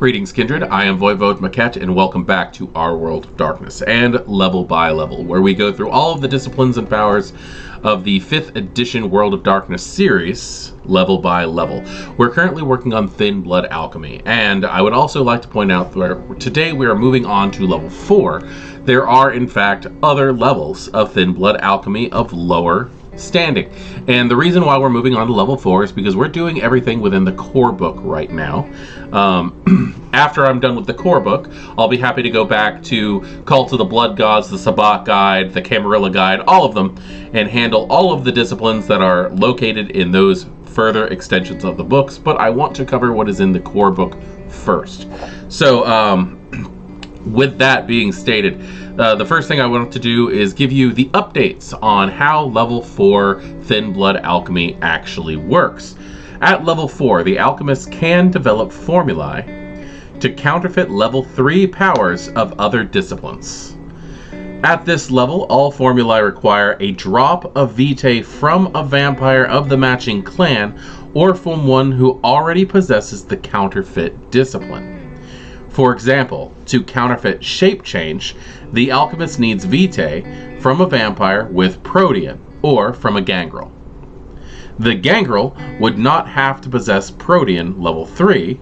Greetings, Kindred. I am Voivode Maquette, and welcome back to Our World of Darkness, and Level by Level, where we go through all of the disciplines and powers of the 5th edition World of Darkness series, level by level. We're currently working on Thin-Blood Alchemy, and I would also like to point out that today we are moving on to level 4. There are, in fact, other levels of Thin-Blood Alchemy of lower standing. And the reason why we're moving on to level 4 is because we're doing everything within the core book right now. After I'm done with the core book, I'll be happy to go back to Cult of the Blood Gods, the Sabbat Guide, the Camarilla Guide, all of them, and handle all of the disciplines that are located in those further extensions of the books. But I want to cover what is in the core book first. So, with that being stated, the first thing I want to do is give you the updates on how level 4 Thin-Blood Alchemy actually works. At level 4, the alchemist can develop formulae to counterfeit level 3 powers of other disciplines. At this level, all formulae require a drop of vitae from a vampire of the matching clan or from one who already possesses the counterfeit discipline. For example, to counterfeit shape change, the alchemist needs vitae from a vampire with protean, or from a gangrel. The gangrel would not have to possess protean level 3,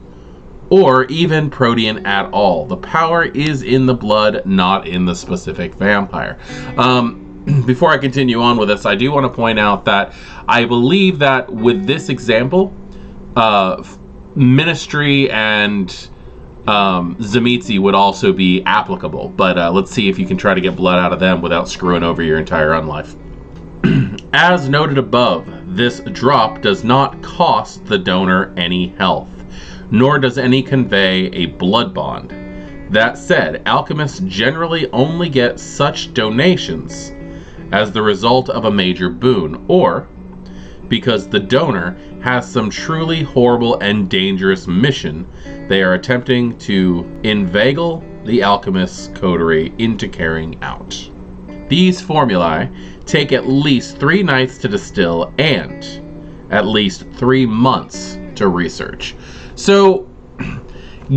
or even protean at all. The power is in the blood, not in the specific vampire. Before I continue on with this, I do want to point out that I believe that with this example, Ministry and Tzimisce would also be applicable, but let's see if you can try to get blood out of them without screwing over your entire unlife. As noted above, this drop does not cost the donor any health, nor does any convey a blood bond. That said, alchemists generally only get such donations as the result of a major boon, or because the donor has some truly horrible and dangerous mission they are attempting to inveigle the alchemist's coterie into carrying out. These formulae take at least 3 nights to distill and at least 3 months to research. So,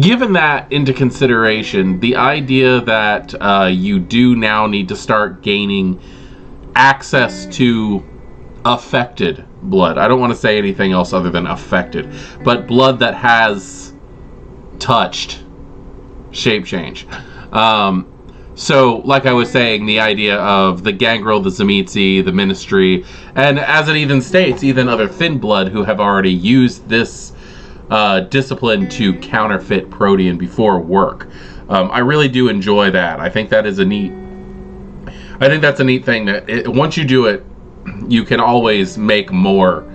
given that into consideration, the idea that you do now need to start gaining access to affected blood. I don't want to say anything else other than affected, but blood that has touched shape change. So, like I was saying, the idea of the gangrel, the Tzimisce, the Ministry, and as it even states, even other thin blood who have already used this discipline to counterfeit protean before work. I really do enjoy that. I think that is a neat. I think that's a neat thing that once you do it, you can always make more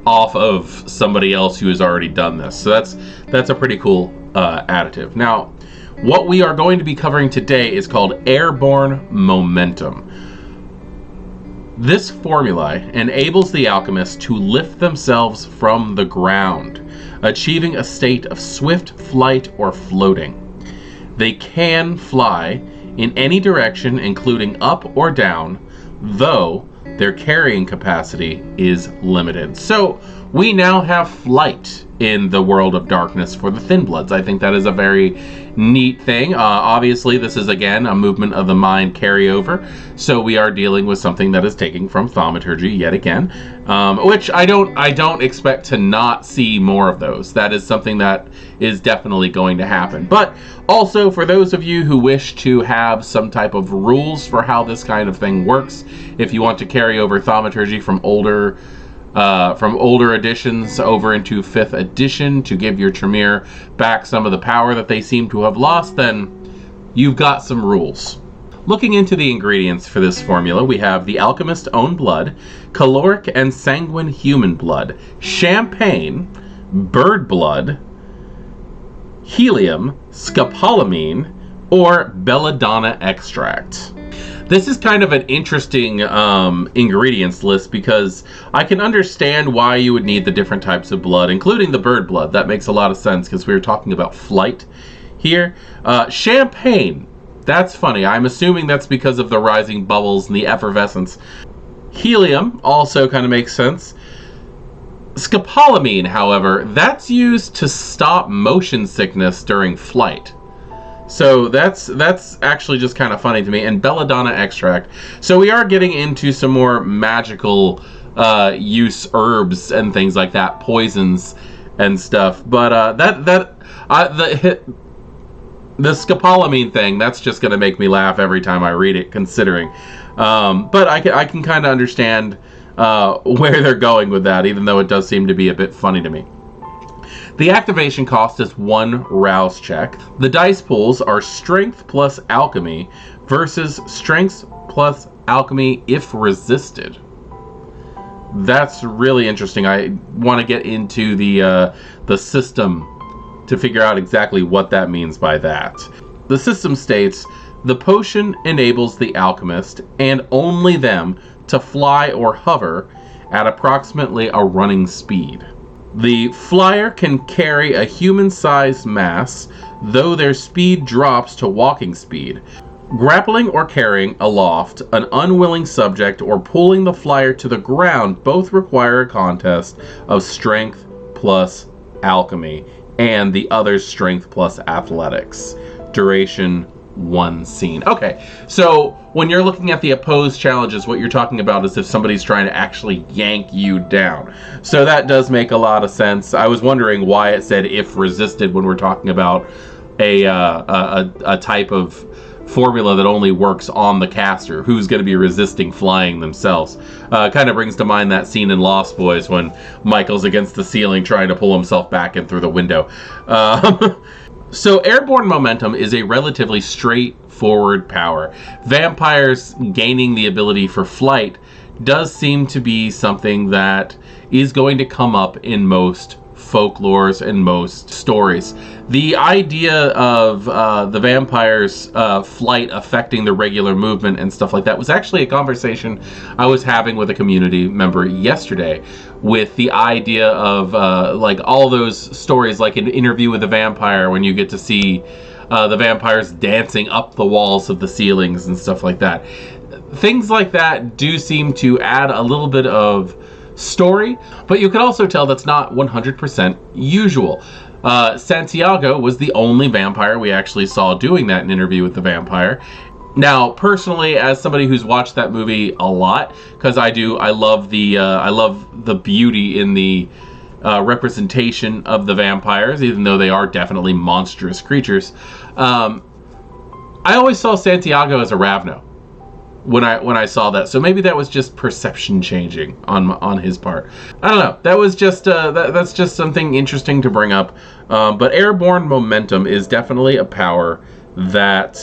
off of somebody else who has already done this. So that's a pretty cool additive. Now, what we are going to be covering today is called Airborne Momentum. This formula enables the alchemists to lift themselves from the ground, achieving a state of swift flight or floating. They can fly in any direction, including up or down, though their carrying capacity is limited. So we now have flight in the world of darkness for the Thin Bloods. I think that is a very neat thing. Obviously, this is again a movement of the mind carryover, so we are dealing with something that is taken from thaumaturgy yet again, which I don't expect to not see more of those. That is something that is definitely going to happen. But also, for those of you who wish to have some type of rules for how this kind of thing works, if you want to carry over thaumaturgy from older editions over into 5th edition to give your Tremere back some of the power that they seem to have lost, then you've got some rules. Looking into the ingredients for this formula, we have the alchemist's own blood, caloric and sanguine human blood, champagne, bird blood, helium, scopolamine, or belladonna extract. This is kind of an interesting ingredients list because I can understand why you would need the different types of blood, including the bird blood. That makes a lot of sense because we were talking about flight here. Champagne, that's funny. I'm assuming that's because of the rising bubbles and the effervescence. Helium also kind of makes sense. Scopolamine, however, that's used to stop motion sickness during flight. So that's actually just kind of funny to me. And belladonna extract. So we are getting into some more magical use herbs and things like that, poisons and stuff. But the scopolamine thing, that's just going to make me laugh every time I read it, considering. But I can kind of understand where they're going with that, even though it does seem to be a bit funny to me. The activation cost is 1 rouse check. The dice pools are strength plus alchemy versus strength plus alchemy if resisted. That's really interesting. I want to get into the system to figure out exactly what that means by that. The system states, the potion enables the alchemist, and only them, to fly or hover at approximately a running speed. The flyer can carry a human-sized mass, though their speed drops to walking speed. Grappling or carrying aloft an unwilling subject or pulling the flyer to the ground both require a contest of strength plus alchemy, and the other's strength plus athletics. Duration 1 scene. Okay, so when you're looking at the opposed challenges, what you're talking about is if somebody's trying to actually yank you down. So that does make a lot of sense. I was wondering why it said if resisted when we're talking about a type of formula that only works on the caster, who's going to be resisting flying themselves. Kind of brings to mind that scene in Lost Boys when Michael's against the ceiling trying to pull himself back in through the window. So Airborne Momentum is a relatively straightforward power. Vampires gaining the ability for flight does seem to be something that is going to come up in most folklores and most stories. The idea of the vampires' flight affecting the regular movement and stuff like that was actually a conversation I was having with a community member yesterday, with the idea of like all those stories, like an Interview with a Vampire, when you get to see the vampires dancing up the walls of the ceilings and stuff like that. Things like that do seem to add a little bit of story, but you can also tell that's not 100% usual. Santiago was the only vampire we actually saw doing that in Interview with the Vampire. Now, personally, as somebody who's watched that movie a lot, because I love the beauty in the representation of the vampires, even though they are definitely monstrous creatures. I always saw Santiago as a Ravno when I saw that, so maybe that was just perception changing on his part. I don't know. That was just that's just something interesting to bring up. But Airborne Momentum is definitely a power that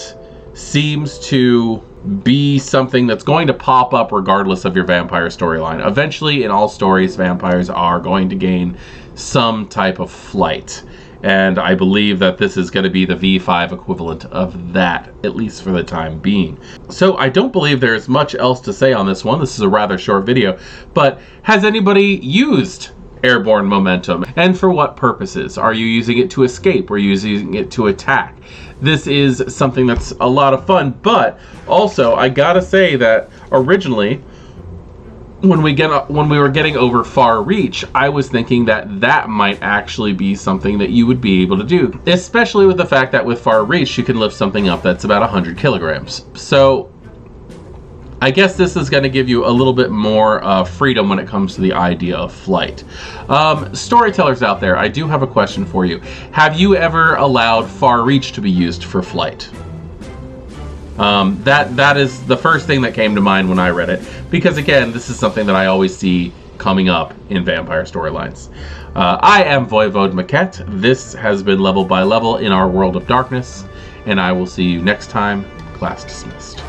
seems to be something that's going to pop up regardless of your vampire storyline. Eventually, in all stories, vampires are going to gain some type of flight. And I believe that this is going to be the V5 equivalent of that, at least for the time being. So I don't believe there's much else to say on this one. This is a rather short video. But has anybody used Airborne Momentum? And for what purposes? Are you using it to escape? Are you using it to attack? This is something that's a lot of fun. But also, I gotta say that originally, when we were getting over Far Reach, I was thinking that might actually be something that you would be able to do, especially with the fact that with Far Reach you can lift something up that's about 100 kilograms. So I guess this is going to give you a little bit more freedom when it comes to the idea of flight. Storytellers out there, I do have a question for you. Have you ever allowed Far Reach to be used for flight? That is the first thing that came to mind when I read it, because again, this is something that I always see coming up in vampire storylines. I am Voivode Maquette. This has been Level by Level in our World of Darkness, and I will see you next time. Class dismissed.